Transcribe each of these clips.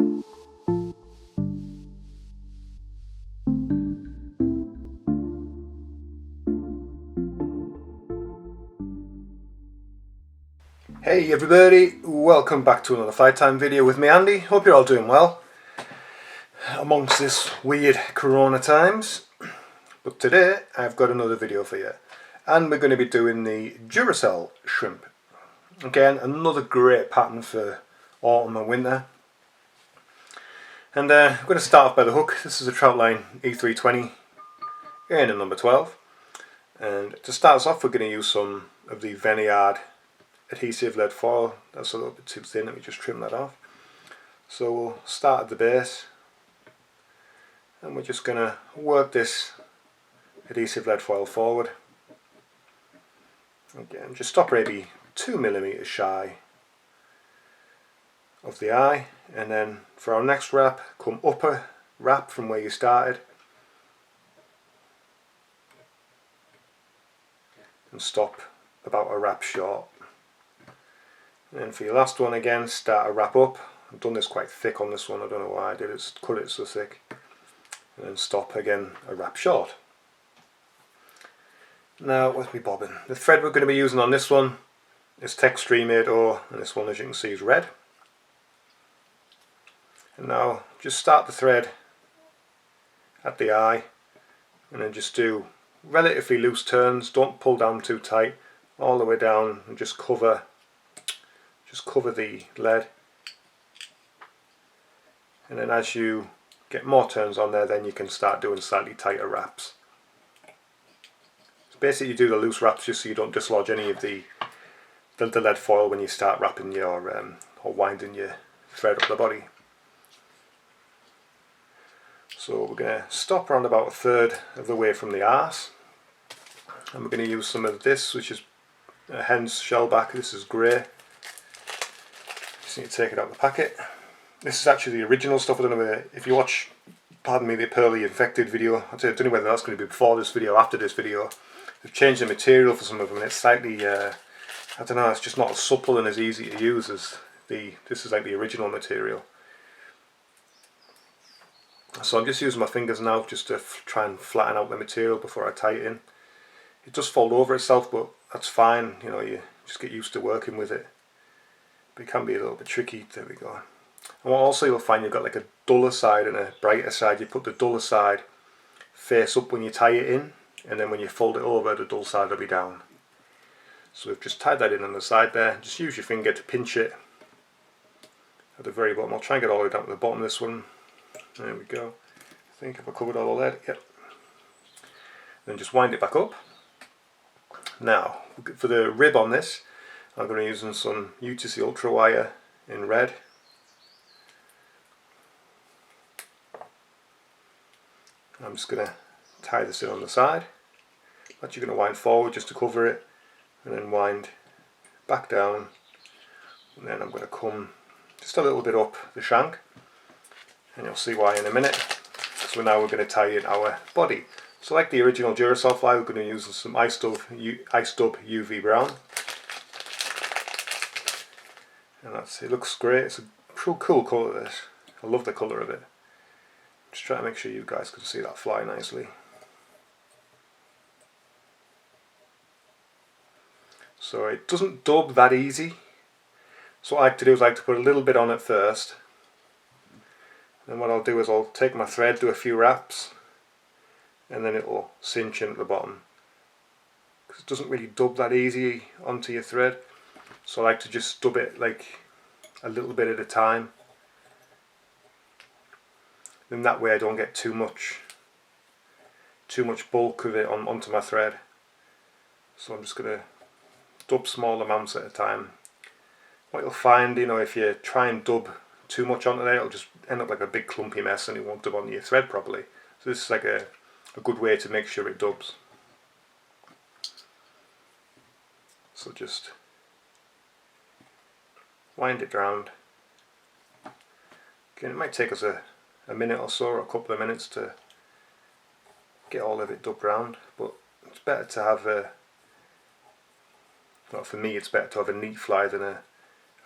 Hey everybody, welcome back to another Flight Time video with me, Andy. Hope you're all doing well amongst this weird corona times. But today I've got another video for you, and we're going to be doing the Duracell shrimp. Again, another great pattern for autumn and winter. And I'm going to start off by the hook. This is a Troutline E320 in a number 12. And to start us off, we're going to use some of the Vineyard adhesive lead foil. That's a little bit too thin, let me just trim that off. So we'll start at the base, and we're just going to work this adhesive lead foil forward. Again, just stop maybe 2mm shy of the eye, and then for our next wrap, come up a wrap from where you started and stop about a wrap short. And then for your last one, again, start a wrap up. I've done this quite thick on this one, I don't know why I did it, cut it so thick. And then stop again a wrap short. Now with me bobbin, the thread we're going to be using on this one is Textreme 8/0, and this one, as you can see, is red. And now just start the thread at the eye, and then just do relatively loose turns, don't pull down too tight, all the way down, and just cover the lead. And then as you get more turns on there, then you can start doing slightly tighter wraps. So basically you do the loose wraps just so you don't dislodge any of the lead foil when you start wrapping your or winding your thread up the body. So we're going to stop around about a third of the way from the arse, and we're going to use some of this, which is a hen's shellback. This is grey. Just need to take it out of the packet. This is actually the original stuff. I don't know if you watch, pardon me, the Pearly Infected video. I don't know whether that's going to be before this video or after this video. They've changed the material for some of them, and it's slightly, I don't know, it's just not as supple and as easy to use as this is like the original material. So I'm just using my fingers now just to try and flatten out the material before I tie it in. It does fold over itself, but that's fine, you know, you just get used to working with it. But it can be a little bit tricky. There we go. And also you'll find you've got like a duller side and a brighter side. You put the duller side face up when you tie it in, and then when you fold it over, the dull side will be down. So we've just tied that in on the side there. Just use your finger to pinch it at the very bottom. I'll try and get all the way down to the bottom of this one. There we go. I think I've covered all the lead. Yep. Then just wind it back up. Now, for the rib on this, I'm going to be using some UTC Ultra wire in red. I'm just going to tie this in on the side. Actually going to wind forward just to cover it, and then wind back down, and then I'm going to come just a little bit up the shank, and you'll see why in a minute. So now we're going to tie in our body. So like the original Duracell fly, we're going to use some Ice Dub UV Brown. And it looks great. It's a cool colour, this. I love the colour of it. Just try to make sure you guys can see that fly nicely. So it doesn't dub that easy. So what I like to do is I like to put a little bit on it first. Then what I'll do is I'll take my thread, do a few wraps, and then it'll cinch in at the bottom. Because it doesn't really dub that easy onto your thread. So I like to just dub it like a little bit at a time. Then that way I don't get too much bulk of it onto my thread. So I'm just going to dub small amounts at a time. What you'll find, you know, if you try and dub too much onto there, it'll just end up like a big clumpy mess and it won't dub onto your thread properly. So this is like a good way to make sure it dubs. So just wind it round. Again, it might take us a minute or so, or a couple of minutes to get all of it dubbed round, but it's better to have well, for me it's better to have a neat fly than a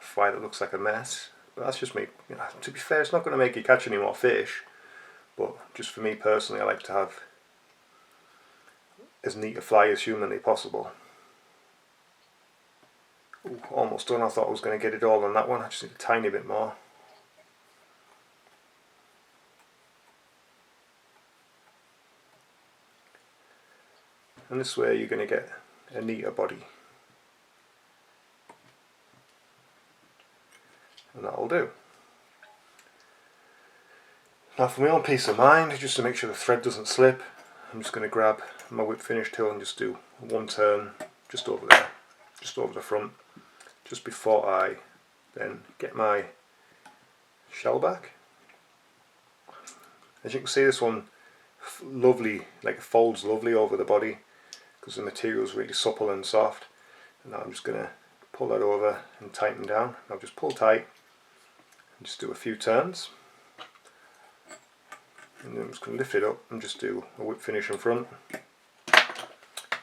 fly that looks like a mess. But that's just me. You know, to be fair, it's not going to make you catch any more fish, but just for me personally, I like to have as neat a fly as humanly possible. Ooh, almost done. I thought I was going to get it all on that one. I just need a tiny bit more. And this way you're going to get a neater body. And that'll do. Now for my own peace of mind, just to make sure the thread doesn't slip, I'm just going to grab my whip finish tool and just do one turn just over there, just over the front, just before I then get my shell back. As you can see, this one lovely, like folds lovely over the body because the material is really supple and soft. And now I'm just going to pull that over and tighten down. I'll just pull tight and just do a few turns. And then I'm just going to lift it up and just do a whip finish in front.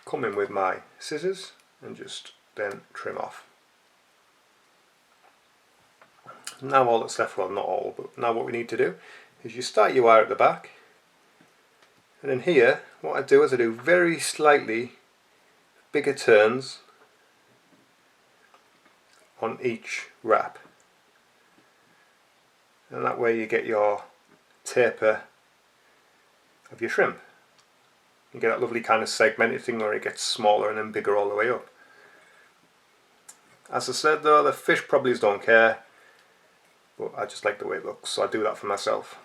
Come in with my scissors and just then trim off. Now all that's left, well not all, but now what we need to do is you start your wire at the back, and then here what I do is I do very slightly bigger turns on each wrap, and that way you get your taper of your shrimp. You get that lovely kind of segmented thing where it gets smaller and then bigger all the way up. As I said though, the fish probably don't care, but I just like the way it looks, so I do that for myself.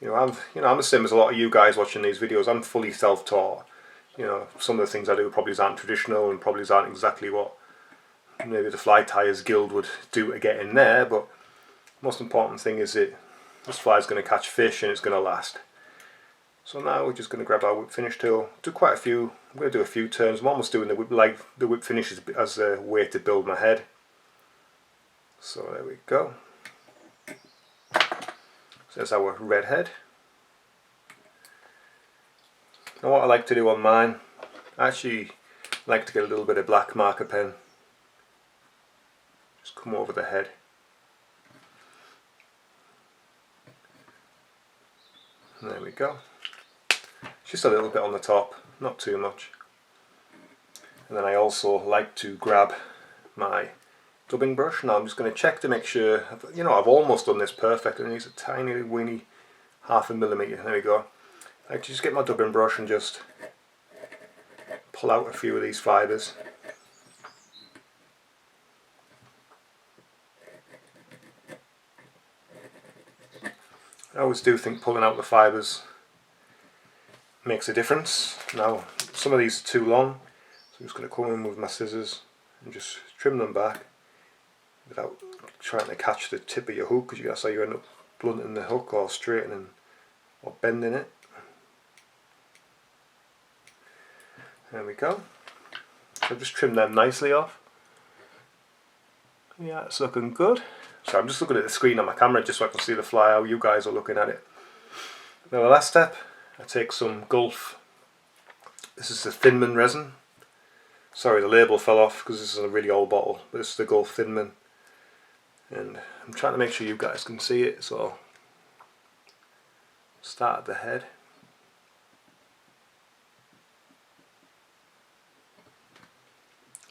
I'm the same as a lot of you guys watching these videos. I'm fully self-taught. Some of the things I do probably aren't traditional and probably aren't exactly what maybe the Fly Tyers Guild would do to get in there, but the most important thing is that this fly is going to catch fish and it's going to last. So now we're just going to grab our whip finish tool, do quite a few. I'm going to do a few turns. I'm almost doing the whip finish as a way to build my head. So there we go. So there's our red head. Now what I like to do on mine, I actually like to get a little bit of black marker pen. Just come over the head. And there we go. Just a little bit on the top, not too much. And then I also like to grab my dubbing brush. Now I'm just going to check to make sure, I've almost done this perfect, and use a tiny weeny ½ millimeter. There we go. I like to just get my dubbing brush and just pull out a few of these fibres. I always do think pulling out the fibres makes a difference. Now some of these are too long, so I'm just going to come in with my scissors and just trim them back without trying to catch the tip of your hook, because that's how you end up blunting the hook or straightening or bending it. There we go. So just trim them nicely off. Yeah, it's looking good. So I'm just looking at the screen on my camera just so I can see the fly, how you guys are looking at it. Now the last step, I take some Gulf, this is the Thinman resin. Sorry, the label fell off because this is a really old bottle, but this is the Gulf Thinman. And I'm trying to make sure you guys can see it, so start at the head.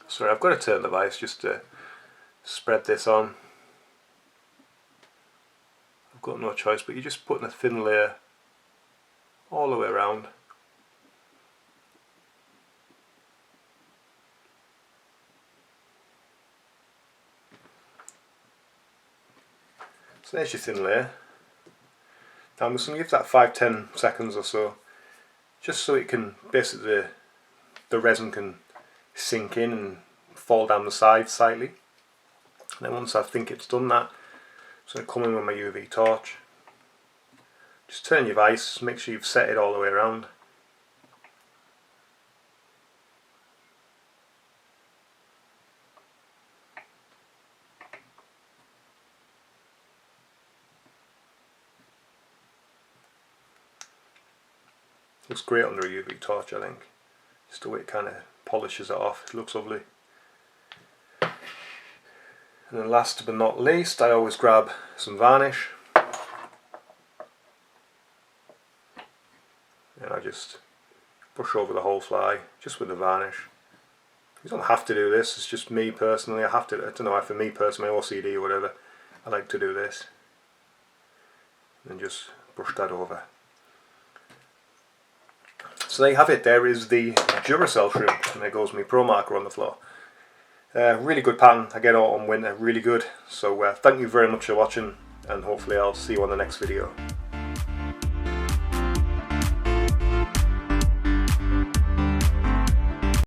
Sorry, I've got to turn the vise just to spread this on. I've got no choice, but you're just putting a thin layer all the way around. So there's your thin layer. Now I'm just going to give that 5-10 seconds or so, just so it can basically the resin can sink in and fall down the side slightly. And then once I think it's done that, I'm going to come in with my UV torch. Just turn your vise, make sure you've set it all the way around. Looks great under a UV torch, I think. Just the way it kind of polishes it off, it looks lovely. And then last but not least, I always grab some varnish. And I just brush over the whole fly, just with the varnish. You don't have to do this, it's just me personally. I don't know, for me personally, OCD or whatever, I like to do this. And just brush that over. So there you have it, there is the Duracell shrimp, and there goes my pro marker on the floor. Really good pattern, I get autumn, winter, really good. So thank you very much for watching, and hopefully I'll see you on the next video.